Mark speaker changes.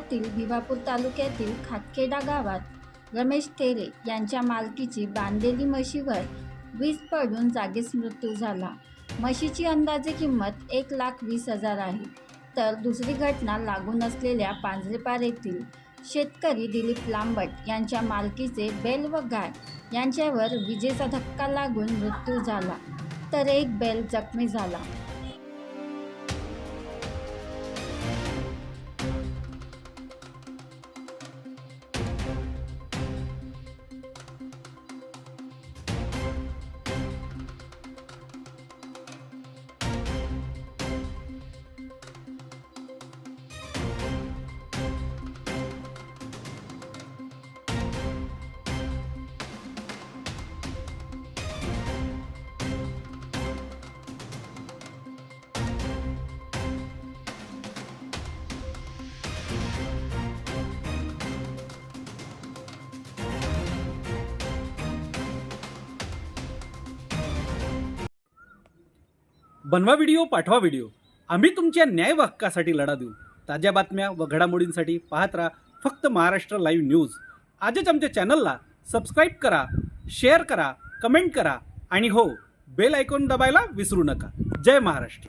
Speaker 1: जिल्ह्यातील भिवापूर तालुक्यातील खातखेडा गावात रमेश तेरे यांच्या मालकीची बांधलेली म्हशीवर वीज पडून जागीच मृत्यू झाला। म्हशीची अंदाजे किंमत 1,20,000 आहे। तर दुसरी घटना लागून असलेल्या पांजरेपार येथील शेतकरी दिलीप लांबट यांच्या मालकीचे बैल व गाय यांच्यावर विजेचा धक्का लागून मृत्यू झाला, तर एक बैल जखमी झाला।
Speaker 2: बनवा व्हिडिओ, पाठवा व्हिडिओ, आम्ही तुमच्या न्याय व हक्कासाठी लढा देऊ। ताज्या बातम्या व घडामोडींसाठी पाहत राहा फक्त महाराष्ट्र लाईव्ह न्यूज। आजच आमच्या चॅनलला सबस्क्राईब करा, शेअर करा, कमेंट करा आणि हो, बेल आयकॉन दाबायला विसरू नका। जय महाराष्ट्र।